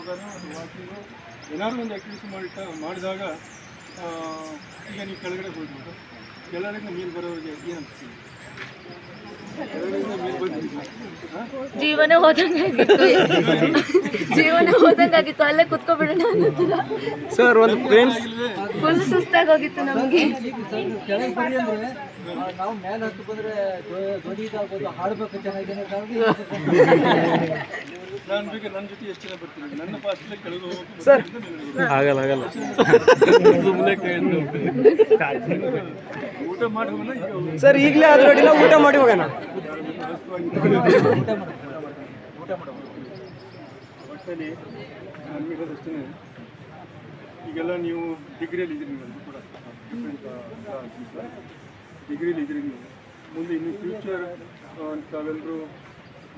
ಯೋಗನೋ ಅದು ವಾಕಿಂಗು ಏನಾದರೂ ಒಂದು ಆ್ಯಕ್ಟಿವಿಟಿ ಮಾಡಿದಾಗ ಈಗ ನೀವು ಕೆಳಗಡೆ ಹೋಗ್ಬೋದು. ಕೆಳಗಡೆಯಿಂದ ಮೇಲೆ ಬರೋರಿಗೆ ಏನು ಅನಿಸ್ತೀವಿ? ಕೆಳಗಡೆಯಿಂದ ಮೇಲೆ ಬಂದಿದ್ದೀವಿ ಜೀವನ ಹೋದಂಗಾಗಿತ್ತು, ಜೀವನ ಹೋದಂಗಾಗಿತ್ತು. ಅಲ್ಲೇ ಕುತ್ಕೊಬಿಡೋಣ ಅನ್ನೋದಿಲ್ಲ ಸರ್. ಒಂದು ಫ್ರೆಂಡ್ಸ್ ಫುಲ್ ಸುಸ್ತಾಗಿ ಹೋಗಿತ್ತು ನಮಗೆ. ಕೆಳಗೆ ಬನ್ನಿ ಅಂದರೆ ನಾವು ಮೇಲೆ ಹತ್ತು ಬಂದರೆ ಧ್ವನಿ ಇದಾಗ್ಬೋದು, ಹಾಡಬೇಕು ಚೆನ್ನಾಗಿದೆ. ನಾನು ಬೇಕಾದ್ರೆ ನನ್ನ ಜೊತೆ ಎಷ್ಟು ಜನ ಬರ್ತೀನಿ, ನನ್ನ ಪಾಸ್ಟಲ್ಲೇ ಕೆಳಗೆ ಹೋಗೋದು ಸರ್. ಆಗಲ್ಲ ಸುಮ್ಮನೆ ಊಟ ಮಾಡಿ ಹೋಗೋಣ. ಈಗ ಸರ್ ಈಗಲೇ ಆದ್ರೂ ಅಡ್ಡಿಲ್ಲ, ಊಟ ಮಾಡಿ ಹೋಗೋಣ. ಒಟ್ಟಲ್ಲಿ ನಮಗಿರೋದಷ್ಟೇ. ಈಗೆಲ್ಲ ನೀವು ಡಿಗ್ರಿಯಲ್ಲಿ ಇದ್ದೀರಿ, ನೀವು ಕೂಡ ಡಿಗ್ರಿಯಲ್ಲಿ ಇದ್ದೀರಿ. ನೀವು ಮುಂದೆ ಇನ್ನು ಫ್ಯೂಚರ್ ತಾವೆಲ್ಲರೂ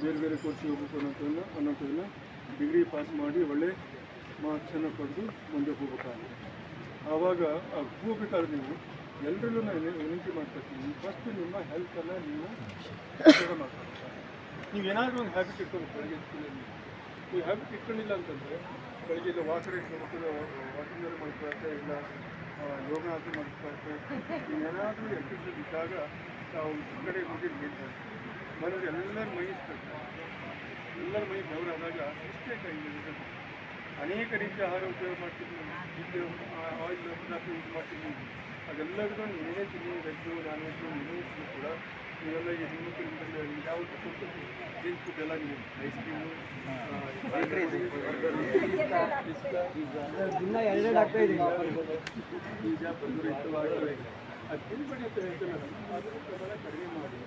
ಬೇರೆ ಬೇರೆ ಕೋರ್ಸಿಗೆ ಹೋಗ್ಬೇಕು ಅನ್ನೋಂಥದ್ದನ್ನ ಡಿಗ್ರಿ ಪಾಸ್ ಮಾಡಿ ಒಳ್ಳೆ ಮಾರ್ಕ್ಸನ್ನು ಪಡೆದು ಮುಂದೆ ಹೋಗ್ಬೇಕಾಗುತ್ತೆ. ಆವಾಗ ಹೋಗ್ಬೇಕಾದ್ರೆ ನೀವು ಎಲ್ಲರಲ್ಲೂ ನಾನು ವಿನಂತಿ ಮಾಡ್ಕೊಳ್ತೀನಿ, ಫಸ್ಟ್ ನಿಮ್ಮ ಹೆಲ್ತನ್ನು ನೀವು ಮಾಡ್ಕೊಳ್ಬೇಕು. ನೀವೇನಾದರೂ ಒಂದು ಹ್ಯಾಬಿಟ್ ಇಟ್ಕೊಬೇಕು. ಬೆಳಗ್ಗೆ ನೀವು ಹ್ಯಾಬಿಟ್ ಇಟ್ಕೊಂಡಿಲ್ಲ ಅಂತಂದರೆ ಬೆಳಗ್ಗೆ ಇಲ್ಲ ವಾಕರ್ ಇಟ್ಕೊಬೇಕು, ವಾಕಿಂಗ್ ಮಾಡ್ಕೊಳಕ್ಕೆ, ಇಲ್ಲ ಯೋಗಾಸನ ಮಾಡ್ಕೊಳಕ್ಕೆ, ನೀವೇನಾದರೂ ಎಕ್ಸರ್ಸೈಸ್ ಇದ್ದಾಗ ನಾವು ಕಡೆ ಹೋಗಿ ಮನೆಯವ್ರು ಎಲ್ಲರ ಮೈ ಎಲ್ಲರ ಮೈ ಬೆವರಾದಾಗ ಇಷ್ಟೇ ಕೈ ಅನೇಕ ರೀತಿಯ ಆಹಾರ ಉಪಯೋಗ ಮಾಡ್ತಿದ್ವಿ. ಇದು ಆಯಿಲ್ ಪದಾರ್ಥ ಯೂಸ್ ಮಾಡ್ತಿದ್ವಿ. ಅದೆಲ್ಲರಿಗೂ ಏನೇ ತಿನ್ನಿ, ವೆಜ್ಜು ನಾನ್ ವೆಜ್ಜು ಏನೇ ತಿನ್ನಿ ಕೂಡ ನೀವೆಲ್ಲ ಈ ಹೆಣ್ಮಕ್ಳಿಂದ ಯಾವುದು ಸ್ವಲ್ಪ ಜೀನ್ಸ್ ಫುಡ್ ಎಲ್ಲ ನೀವು ಐಸ್ ಕ್ರೀಮು ದಿನ ಎರಡೆರಡು ಆಗ್ತಾ ಇದೆ. ಪೀಜಾ ಬರ್ಗರ್ ಅದು ತಿನ್ಬೇಡಿ ಅಂತ ಹೇಳ್ತೇವೆ. ಅದರ ಪ್ರಮಾಣ ಕಡಿಮೆ ಮಾಡಿ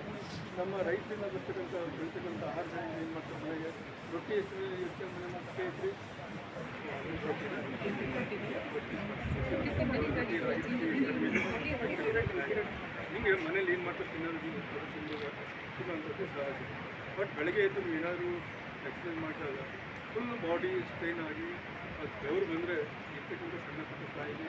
ನಮ್ಮ ರೈತರಿಂದ ಬೆಳೀತಕ್ಕಂಥ ಆಹಾರಗಳನ್ನ ಏನು ಮಾಡ್ತಾರೆ, ಮನೆಗೆ ರೊಟ್ಟಿ ಎಷ್ಟು ಮನೆ ಮತ್ತೆ ಐತ್ರಿ, ಹಿಂಗೆ ಮನೇಲಿ ಏನು ಮಾಡ್ತಾರೆ ತಿನ್ನೋದು ತಿನ್ನುವಂಥದ್ದು ಸಹಜ. ಬಟ್ ಬೆಳಗ್ಗೆ ಎದ್ದು ನೀವು ಏನಾದರೂ ಎಕ್ಸಸೈಸ್ ಮಾಡಿದಾಗ ಫುಲ್ ಬಾಡಿ ಸ್ಟ್ರೈನ್ ಆಗಿ ಅದು ಬೆವರು ಬಂದರೆ ಇರ್ತಕ್ಕಂಥ ಸಣ್ಣ ಪುಟ್ಟ ಕಾಯಿಲೆ